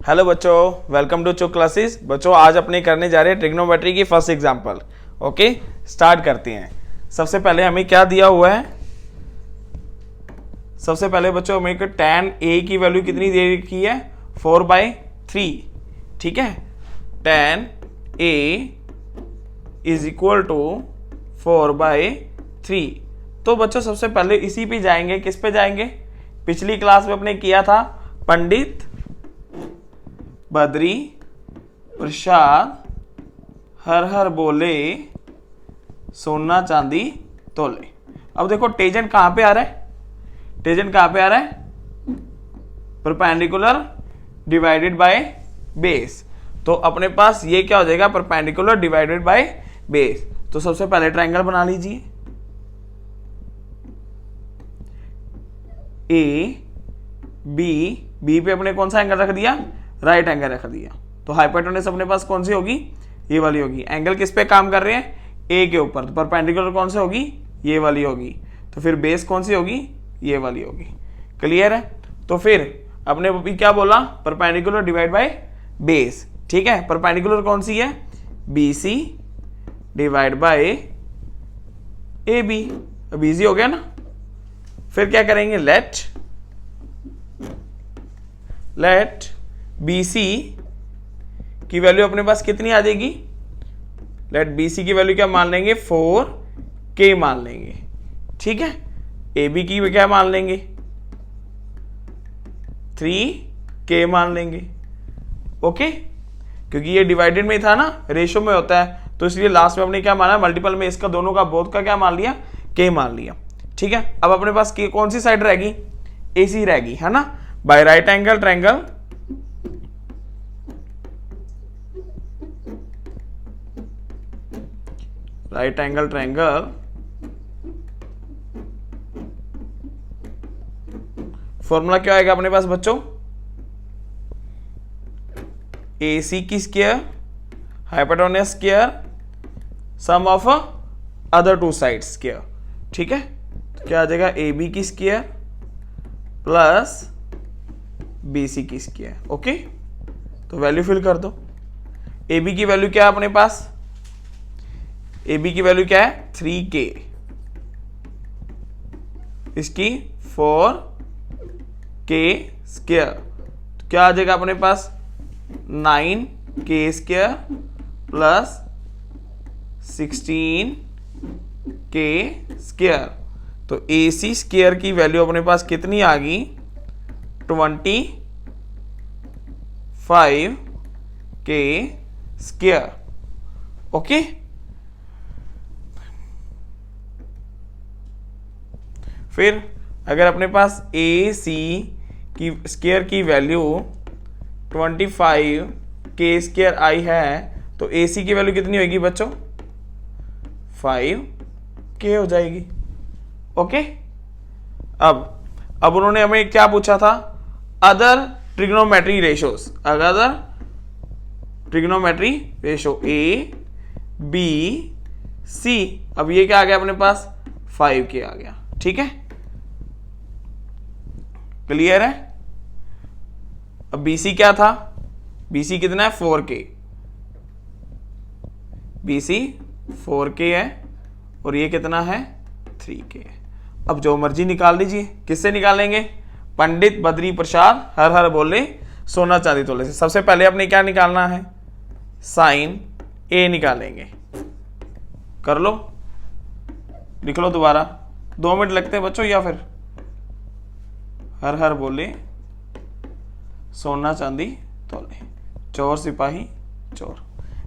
Hello बच्चों, welcome to चुक classes. बच्चों आज अपने करने जा रहे हैं ट्रिग्नोमेट्री की फर्स्ट एग्जांपल। ओके, स्टार्ट करते हैं। सबसे पहले हमें क्या दिया हुआ है? सबसे पहले बच्चों हमें tan a की वैल्यू कितनी दे रखी है? 4/3। ठीक है, tan a is equal to 4/3। तो बच्चों सबसे पहले इसी पे जाएंगे। किस पे जाएंगे? पिछली क्लास में अपने किया था पंडित बद्री प्रसाद हर हर बोले सोना चांदी तोले। अब देखो टेंजेंट कहां पे आ रहा है? टेंजेंट कहां पे आ रहा है? Perpendicular divided by base. तो अपने पास ये क्या हो जाएगा? Perpendicular divided by base. तो सबसे पहले ट्रायंगल बना लीजिए। ए बी पे अपने कौन सा एंगल रख दिया? राइट एंगल रख दिया। तो हाइपोटेन्यूज अपने पास कौन सी होगी? ये वाली होगी। एंगल किस पे काम कर रहे हैं? ए के ऊपर। तो परपेंडिकुलर कौन सी होगी? ये वाली होगी। तो फिर बेस कौन सी होगी? ये वाली होगी। क्लियर है? तो फिर अपने भी क्या बोला? Perpendicular divide by base. ठीक है, परपेंडिकुलर कौन सी है? BC divide by AB। अब इजी हो गया ना। फिर क्या करेंगे? लेट BC की वैल्यू अपने पास कितनी आ जाएगी? लेट BC की वैल्यू क्या मान लेंगे? 4K मान लेंगे। ठीक है, AB की क्या मान लेंगे? 3K मान लेंगे। ओके, क्योंकि ये डिवाइडेड में था ना, रेशो में होता है, तो इसलिए लास्ट में हमने क्या माना? मल्टीपल में इसका दोनों का बोथ का क्या मान लिया? K मान लिया। ठीक है, अब अपने पास कौन सी साइड रहेगी? AC रहेगी, है ना। By right angle triangle formula क्या आएगा अपने पास बच्चों? AC की square hypotenuse square sum of other two sides square. ठीक है, तो क्या आ जाएगा? AB की स्क्वायर प्लस BC की स्क्वायर। ओके, तो वैल्यू फिल कर दो। AB की वैल्यू क्या है अपने पास? AB की वैल्यू क्या है? 3K। इसकी 4K स्क्वायर। तो क्या आ जाएगा अपने पास? 9K square plus 16K square. तो AC स्क्वायर की वैल्यू अपने पास कितनी आ गई? 25K square. ओके, फिर अगर अपने पास AC की स्क्वायर की वैल्यू 25K स्क्वायर आई है, तो AC की वैल्यू कितनी होगी बच्चों? 5K हो जाएगी। ओके, अब उन्होंने हमें क्या पूछा था? Other trigonometry ratios. Other trigonometry ratio ABC। अब ये क्या आ गया अपने पास? 5K आ गया। ठीक है, क्लियर है? अब BC क्या था? BC कितना है? 4K। BC 4K है और ये कितना है? 3K है। अब जो मर्जी निकाल लीजिए। किससे निकालेंगे? पंडित बद्री प्रसाद हर हर बोले सोना चांदी तोले से। सबसे पहले अपने क्या निकालना है? साइन A निकालेंगे। कर लो, लिख लो दोबारा। 2 मिनट लगते हैं बच्चों। या फिर हर हर बोले सोना चांदी तोले, चोर सिपाही चोर।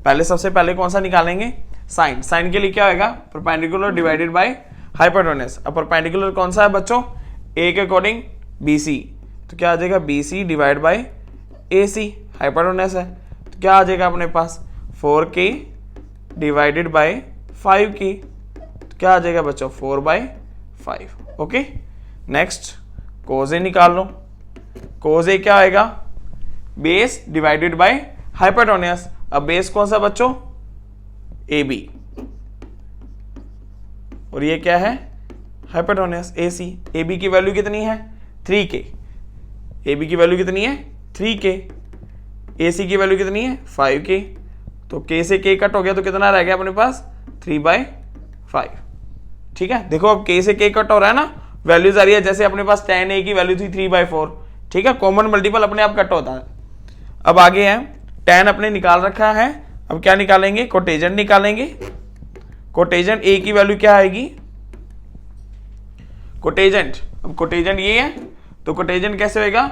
पहले सबसे पहले कौन सा निकालेंगे? साइन। साइन के लिए क्या होगा? Perpendicular divided by hypotenuse. अब परपेंडिकुलर कौन सा है बच्चों? A के अकॉर्डिंग BC। तो क्या आ जाएगा? BC divide by AC। Hypotenuse है, तो क्या आ जाएगा अपने पास? 4K divided by 5K। तो क्या आ जाएगा बच्चों? 4/5। ओके, नेक्स्ट कोज A निकाल लो। कोज A क्या आएगा? Base divided by hypotenuse. अब बेस कौन सा बच्चों? AB। और ये क्या है? Hypotenuse AC। AB की वैल्यू कितनी है? 3K। AB की वैल्यू कितनी है? 3K। AC की वैल्यू कितनी है 5k, तो k से k कट हो गया तो कितना रह गया अपने पास 3/5। ठीक है, देखो अब k से k कट हो रहा है ना, वैल्यूज आ रही है, जैसे अपने पास tan a की वैल्यू थी 3/4। ठीक है, कॉमन मल्टीपल अपने आप कट होता है। अब आगे है tan अपने निकाल रखा है, अब क्या निकालेंगे, कोटेजेंट निकालेंगे। कोटेजेंट a की वैल्यू क्या आएगी, कोटेजेंट, अब कोटेजेंट ये है तो कोटेजेंट कैसे होएगा,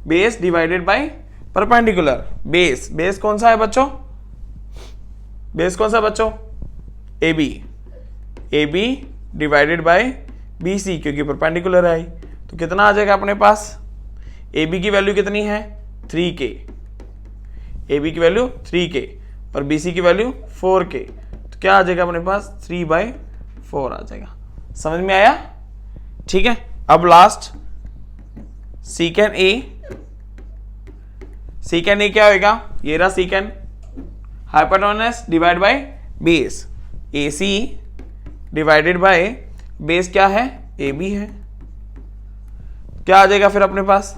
base divided by perpendicular. Base, base कौन सा है बच्चों, बेस कौन सा बच्चों, AB, AB divided by BC, क्योंकि परपेंडिकुलर है। तो कितना आ जाएगा अपने पास, AB की वैल्यू कितनी है 3k, AB की वैल्यू 3k और BC की वैल्यू 4k, तो क्या आ जाएगा अपने पास 3/4 आ जाएगा। समझ में आया। ठीक है, अब लास्ट सीकेंड A, सीकेंड A क्या होएगा, ये रहा सीकेंड, hypotenuse divide by base, AC divided by base क्या है AB है। क्या आ जाएगा फिर अपने पास,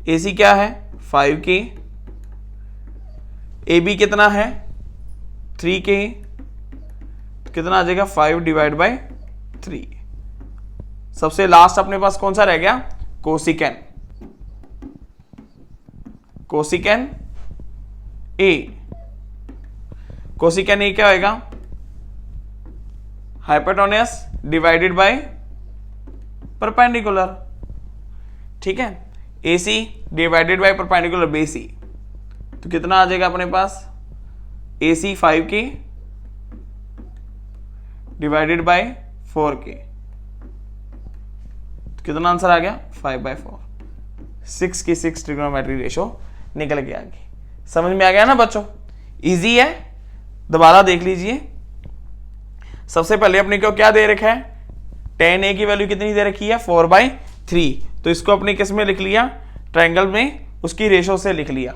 AC क्या है 5k, AB कितना है 3k, तो कितना आ जाएगा 5/3। सबसे लास्ट अपने पास कौन सा रह गया, कोसिकेन, कोसिकेन A, कोसिकेन A क्या होएगा, हाइपोटेन्यूज डिवाइडेड बाय परपेंडिकुलर। ठीक है, AC divided by perpendicular BC, तो कितना आ जाएगा अपने पास, AC 5k divided by 4k, तो कितना आंसर आ गया 5/4। 6 की 6 ट्रिग्नोमेट्री रेशो निकल के आ गई। समझ में आ गया ना बच्चों, इजी है, दोबारा देख लीजिए। सबसे पहले अपने को क्या दे रखा है, tan a की वैल्यू कितनी दे रखी है 4/3, तो इसको अपने किस में लिख लिया, ट्रायंगल में उसकी रेशो से लिख लिया।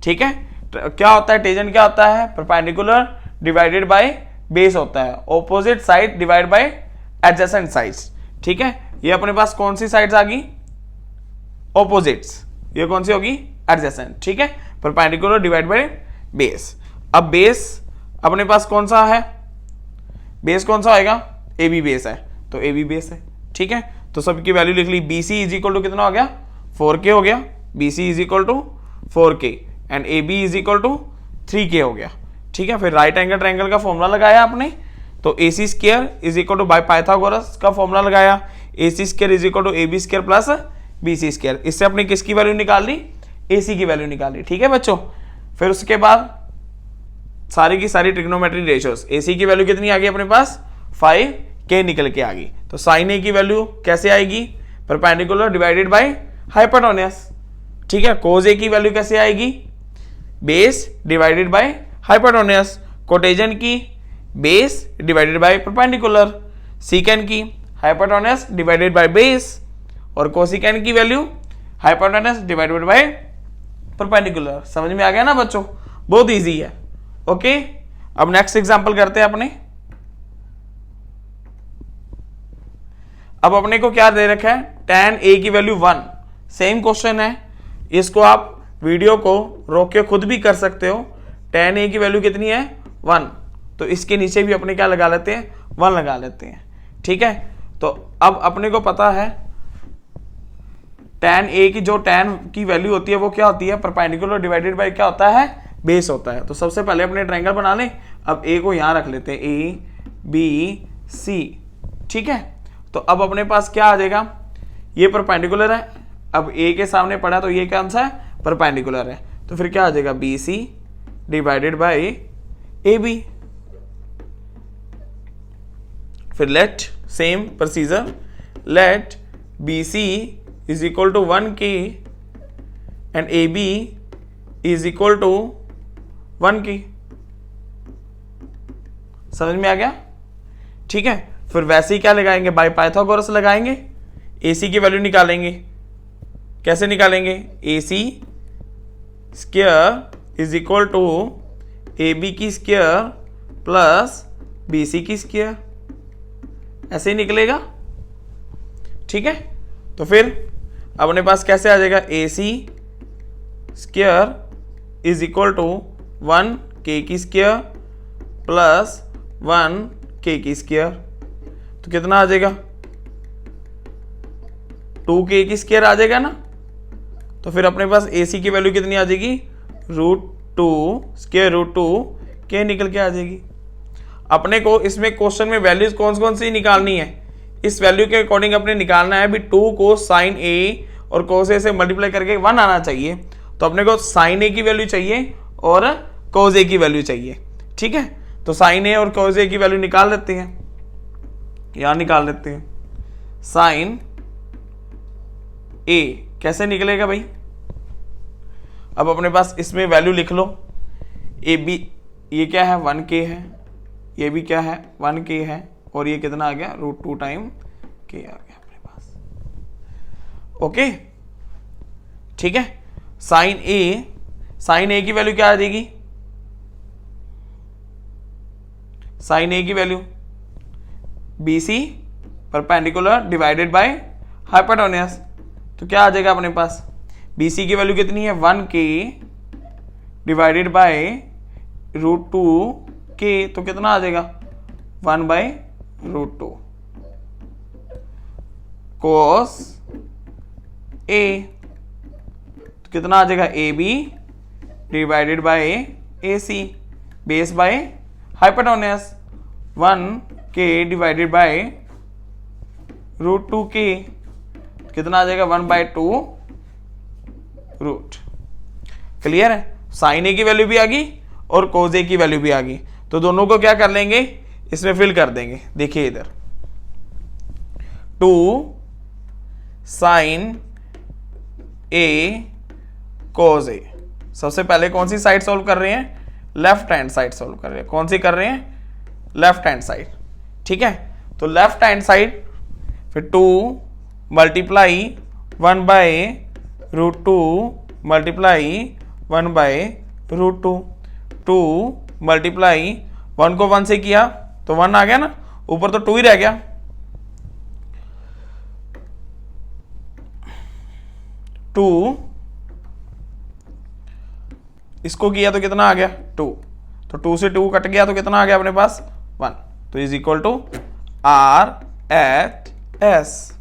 ठीक है, क्या होता है टेंजेंट, क्या होता है परपेंडिकुलर डिवाइडेड बाय बेस होता है, opposite side divide by adjacent sides. ठीक है, ये अपने पास कौन सी साइड्स आ गई, ऑपोजिट्स, ये कौन सी होगी एडजेसेंट। ठीक है, परपेंडिकुलर डिवाइड बाय बेस। अब बेस अपने पास कौन सा है, बेस कौन सा होएगा, AB बेस है, तो AB बेस है। ठीक है, तो सबकी वैल्यू लिख ली, BC इज इक्वल टू कितना हो गया 4k हो गया, BC is equal to 4k and AB is equal to 3k हो गया। ठीक है, फिर राइट एंगल ट्रायंगल का फॉर्मूला लगाया आपने, तो AC square is equal to by Pythagoras का फॉर्मूला लगाया, AC square is equal to AB square plus BC square. इससे अपने किसकी वैल्यू निकाल ली, AC की वैल्यू निकाल ली। ठीक है बच्चों, फिर उसके बाद सारी की सारी ट्रिग्नोमेट्री रेशियोज, AC की वैल्यू कितनी आ गई अपने पास 5k निकल के आ गई, तो sin A की वैल्यू कैसे आएगी, परपेंडिकुलर डिवाइडेड बाय हाइपोटेन्यूज। ठीक है, cos A की वैल्यू कैसे आएगी, बेस डिवाइडेड बाय हाइपोटेन्यूज। कोटेजेंट की बेस डिवाइडेड बाय परपेंडिकुलर, सीकेंड की हाइपोटेन्यूज डिवाइडेड बाय बेस, और कोसिकेंड की value hypotenuse divided by perpendicular. समझ में आ गया ना बच्चों, बहुत इजी है। ओके, अब नेक्स्ट एग्जांपल करते हैं अपने। अब अपने को क्या दे रखा है, tan A की वैल्यू 1, सेम क्वेश्चन है, इसको आप वीडियो को रोक के खुद भी कर सकते हो। tan A की वैल्यू कितनी है 1, तो इसके नीचे भी अपने क्या लगा लेते हैं 1 लगा लेते हैं। ठीक है, तो अब अपने को पता है tan A की जो tan की वैल्यू होती है वो क्या होती है, परपेंडिकुलर डिवाइडेड बाय क्या होता है, बेस होता है। तो सबसे पहले अपने ट्रायंगल बना लें। अब A को यहां रख लेते हैं, A B C। ठीक है, तो अब अपने पास क्या आ जाएगा, ये परपेंडिकुलर है, अब A के सामने पड़ा तो ये कौन सा है, परपेंडिकुलर है, तो फिर क्या आ जाएगा BC डिवाइडेड बाय AB। फिर let same procedure, let BC is equal to 1k and AB is equal to 1k। समझ में आ गया। ठीक है, फिर वैसे ही क्या लगाएंगे, बाय पाइथागोरस लगाएंगे, AC की वैल्यू निकालेंगे। कैसे निकालेंगे, AC square is equal to AB की स्क्वायर प्लस BC की स्क्वायर, ऐसे ही निकलेगा। ठीक है, तो फिर अपने पास कैसे आ जाएगा, AC square is equal to 1 k की स्क्वायर प्लस 1 k की स्क्वायर, तो कितना आ जाएगा 2k की स्क्वायर आ जाएगा ना। तो फिर अपने पास AC की वैल्यू कितनी आ जाएगी, √2 स्क्वायर √2 k निकल के आ जाएगी। अपने को इसमें क्वेश्चन में वैल्यूज कौन सी निकालनी है, इस वैल्यू के अकॉर्डिंग अपने निकालना है भी 2 को साइन ए और कोस ए से मल्टीप्लाई करके 1 आना चाहिए। तो अपने को साइन ए की वैल्यू चाहिए और कोस ए की वैल्यू चाहिए, ठीक है। तो साइन ए और कोस ए की वैल्यू निकाल देते हैं, यहां निकाल देते हैं। साइन ए कैसे निकलेगा भाई, अब अपने पास इसमें वैल्यू लिख लो। ए बी ये क्या है 1k है, ये भी क्या है 1k है, और ये कितना आ गया √2 टाइम k आ गया अपने पास। ओके ठीक है। साइन ए की वैल्यू क्या आ जाएगी, साइन ए की value BC perpendicular divided by hypotenuse, तो क्या आ जाएगा अपने पास BC की वैल्यू कितनी है 1k डिवाइडेड बाय √2k, तो कितना आ जाएगा 1/√2 cos A, तो कितना आ जाएगा AB divided by AC base by hypotenuse 1k divided by √2k, कितना आ जाएगा 1/2 रूट। क्लियर है, साइन ए की वैल्यू भी आ गई और कोस ए की वैल्यू भी आ गई, तो दोनों को क्या कर लेंगे इसमें फिल कर देंगे। देखिए इधर 2 साइन ए कोस ए, सबसे पहले कौन सी साइड सॉल्व कर रहे हैं, लेफ्ट हैंड साइड सॉल्व कर रहे हैं। कौन सी कर रहे हैं, लेफ्ट हैंड साइड, ठीक है। तो लेफ्ट हैंड साइड फिर 2 मल्टीप्लाई 1/√2 मल्टीप्लाई 1/√2, 2 मल्टीप्लाई 1 को 1 से किया तो 1 आ गया ना, ऊपर तो 2 ही रह गया। 2 इसको किया तो कितना आ गया 2, तो 2 से 2 कट गया तो कितना आ गया अपने पास 1, तो इज इक्वल टू R/S।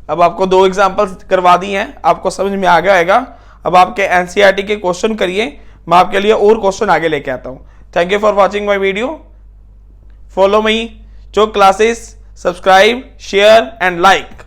अब आपको 2 एग्जांपल्स करवा दी हैं, आपको समझ में आ गया होगा। अब आपके एनसीईआरटी के क्वेश्चन करिए, मैं आपके लिए और क्वेश्चन आगे लेके आता हूं। Thank you for watching my video, follow me, जो classes, subscribe, share and like.